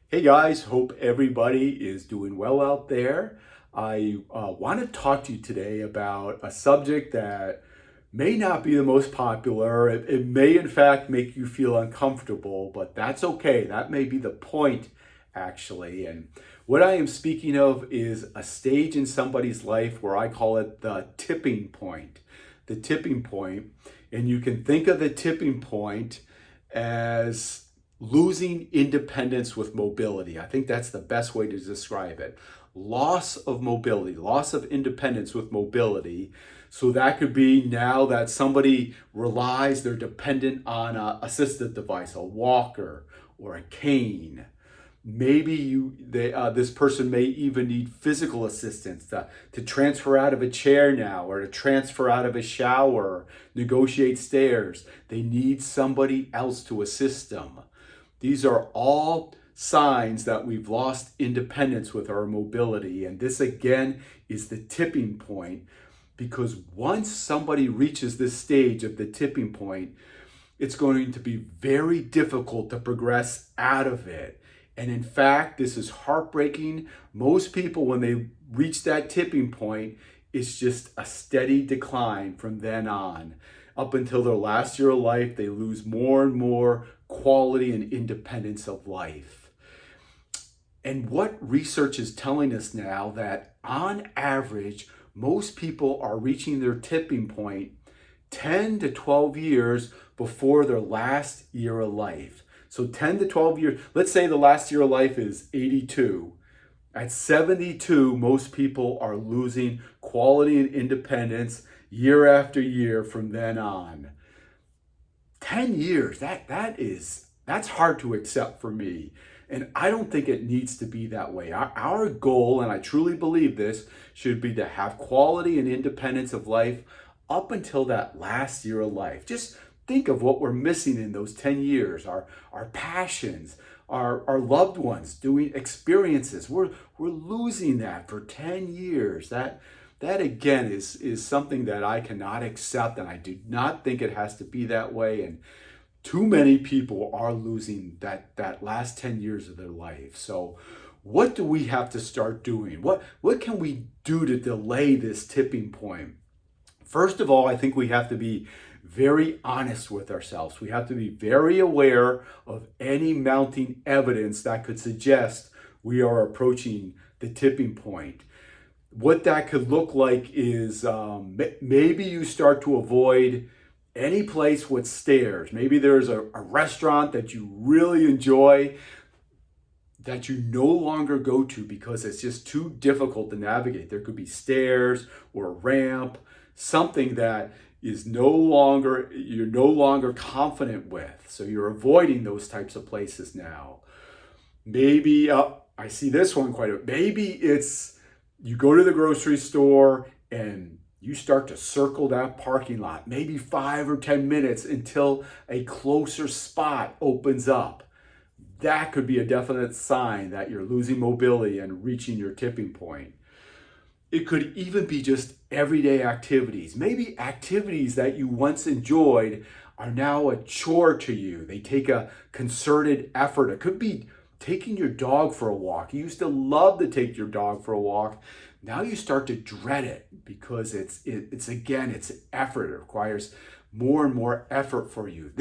Hey guys, hope everybody is doing well out there. I want to talk to you today about a subject that may not be the most popular. It may, in fact, make you feel uncomfortable, but that's okay. That may be the point, actually. And what I am speaking of is a stage in somebody's life where I call it the tipping point. The tipping point. And you can think of the tipping point as losing independence with mobility. I think that's the best way to describe it. Loss of mobility, loss of independence with mobility. So that could be now that somebody relies, they're dependent on an assistive device, a walker or a cane. Maybe this person may even need physical assistance to transfer out of a chair now or to transfer out of a shower, negotiate stairs. They need somebody else to assist them. These are all signs that we've lost independence with our mobility. And this again is the tipping point, because once somebody reaches this stage of the tipping point, it's going to be very difficult to progress out of it. And in fact, this is heartbreaking. Most people, when they reach that tipping point, it's just a steady decline from then on. Up until their last year of life, they lose more and more quality and independence of life. And what research is telling us now that on average, most people are reaching their tipping point 10 to 12 years before their last year of life. So 10 to 12 years, let's say the last year of life is 82. At 72, most people are losing quality and independence year after year from then on. 10 years, that's hard to accept for me. And I don't think it needs to be that way. Our goal, and I truly believe this, should be to have quality and independence of life up until that last year of life. Just think of what we're missing in those 10 years, our passions, our loved ones doing experiences. We're losing that for 10 years. That again is something that I cannot accept, and I do not think it has to be that way. And too many people are losing that last 10 years of their life. So what do we have to start doing? What can we do to delay this tipping point? First of all, I think we have to be very honest with ourselves. We have to be very aware of any mounting evidence that could suggest we are approaching the tipping point. What that could look like is maybe you start to avoid any place with stairs. Maybe there's a restaurant that you really enjoy that you no longer go to because it's just too difficult to navigate. There could be stairs or a ramp, something that you're no longer confident with. So you're avoiding those types of places now. Maybe I see this one quite a bit. Maybe it's you go to the grocery store and you start to circle that parking lot, maybe 5 or 10 minutes until a closer spot opens up. That could be a definite sign that you're losing mobility and reaching your tipping point. It could even be just everyday activities. Maybe activities that you once enjoyed are now a chore to you. They take a concerted effort. It could be taking your dog for a walk. You used to love to take your dog for a walk. Now you start to dread it because it's effort. It requires more and more effort for you.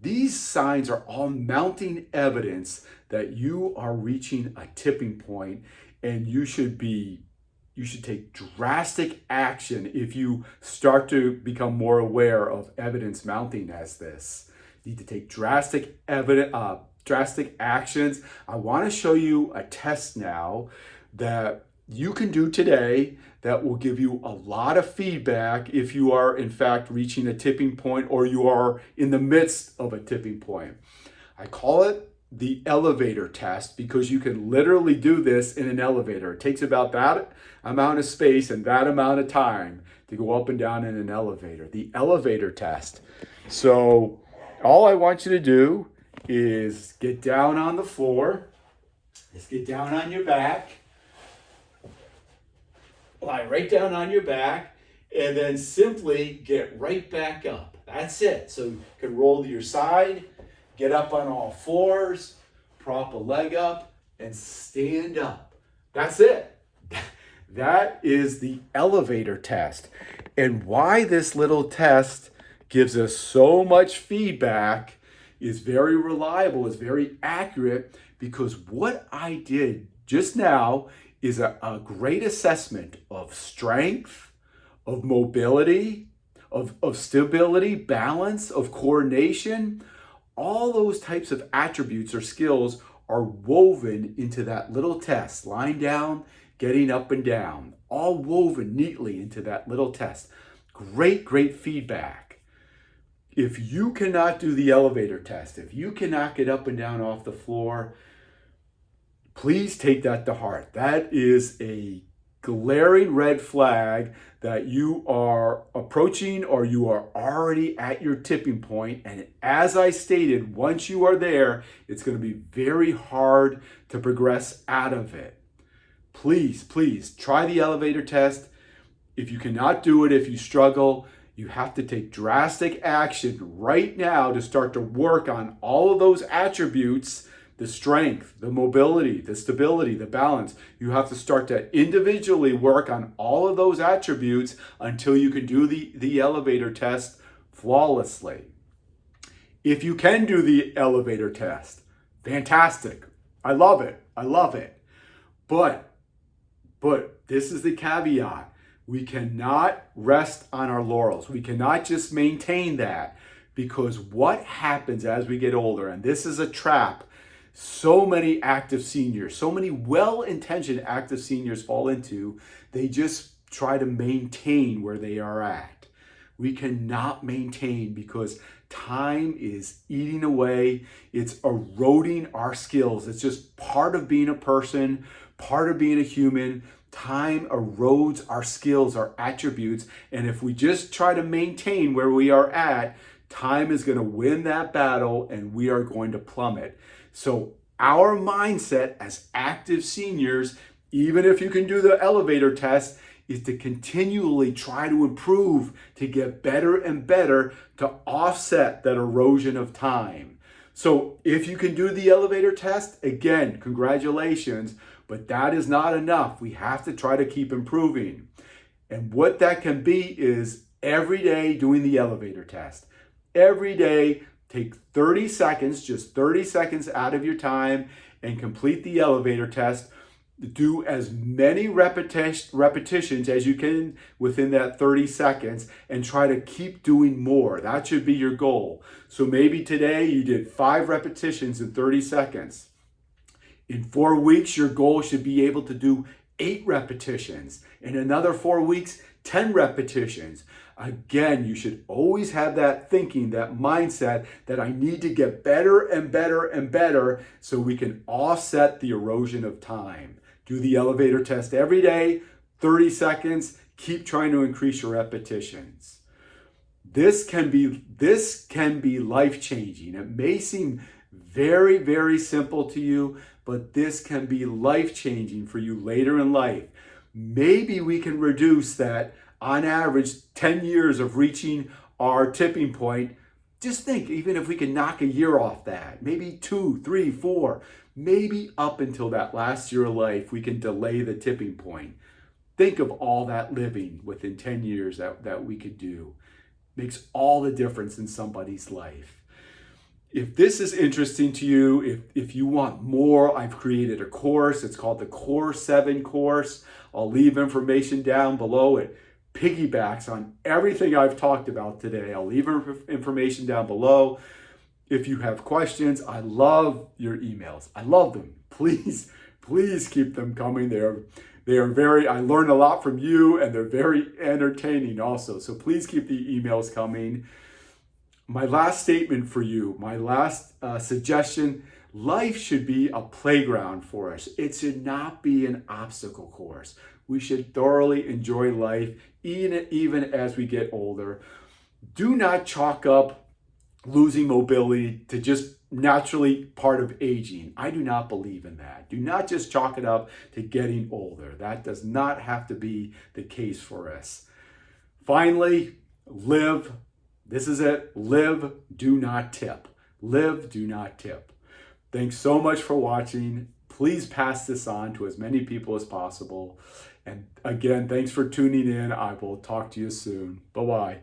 These signs are all mounting evidence that you are reaching a tipping point, and you should take drastic action if you start to become more aware of evidence mounting as this. You need to take drastic actions. I want to show you a test now that you can do today that will give you a lot of feedback if you are in fact reaching a tipping point or you are in the midst of a tipping point. I call it the elevator test because you can literally do this in an elevator. It takes about that amount of space and that amount of time to go up and down in an elevator. The elevator test. So all I want you to do is get down on the floor. Just get down on your back. Lie right down on your back and then simply get right back up. That's it. So you can roll to your side, get up on all fours, prop a leg up, and stand up. That's it. That is the elevator test. And why this little test gives us so much feedback, is very reliable, is very accurate, because what I did just now is a great assessment of strength, of mobility, of stability, balance, of coordination. All those types of attributes or skills are woven into that little test. Lying down, getting up and down, all woven neatly into that little test. Great, great feedback. If you cannot do the elevator test, if you cannot get up and down off the floor, please take that to heart. That is a glaring red flag that you are approaching or you are already at your tipping point. And as I stated, once you are there, it's going to be very hard to progress out of it. Please, please try the elevator test. If you cannot do it, if you struggle, you have to take drastic action right now to start to work on all of those attributes: the strength, the mobility, the stability, the balance. You have to start to individually work on all of those attributes until you can do the elevator test flawlessly. If you can do the elevator test, fantastic. I love it. I love it. But this is the caveat. We cannot rest on our laurels. We cannot just maintain that, because what happens as we get older, and this is a trap so many active seniors, so many well-intentioned active seniors fall into, they just try to maintain where they are at. We cannot maintain, because time is eating away. It's eroding our skills. It's just part of being a person, part of being a human. Time erodes our skills, our attributes. And if we just try to maintain where we are at, time is going to win that battle and we are going to plummet. So our mindset as active seniors, even if you can do the elevator test, is to continually try to improve, to get better and better, to offset that erosion of time. So if you can do the elevator test, again, congratulations, but that is not enough. We have to try to keep improving. And what that can be is every day doing the elevator test. Every day, take 30 seconds, just 30 seconds out of your time and complete the elevator test. Do as many repetitions as you can within that 30 seconds and try to keep doing more. That should be your goal. So maybe today you did 5 repetitions in 30 seconds. In 4 weeks, your goal should be able to do 8 repetitions. In another 4 weeks, 10 repetitions. Again, you should always have that thinking, that mindset that I need to get better and better and better so we can offset the erosion of time. Do the elevator test every day, 30 seconds, keep trying to increase your repetitions. This can be life-changing. It may seem very, very simple to you, but this can be life-changing for you later in life. Maybe we can reduce that, on average, 10 years of reaching our tipping point. Just think, even if we can knock a year off that, maybe 2, 3, 4, maybe up until that last year of life, we can delay the tipping point. Think of all that living within 10 years that we could do. Makes all the difference in somebody's life. If this is interesting to you, if you want more, I've created a course. It's called the Core 7 course. I'll leave information down below. It piggybacks on everything I've talked about today. I'll leave information down below. If you have questions, I love your emails. I love them. Please keep them coming. They are very, I learn a lot from you, and they're very entertaining also. So please keep the emails coming. My last statement for you, my last suggestion: life should be a playground for us. It should not be an obstacle course. We should thoroughly enjoy life, even as we get older. Do not chalk up losing mobility to just naturally part of aging. I do not believe in that. Do not just chalk it up to getting older. That does not have to be the case for us. Finally, live. This is it. Live, do not tip. Live, do not tip. Thanks so much for watching. please pass this on to as many people as possible. And again, thanks for tuning in. I will talk to you soon. Bye bye.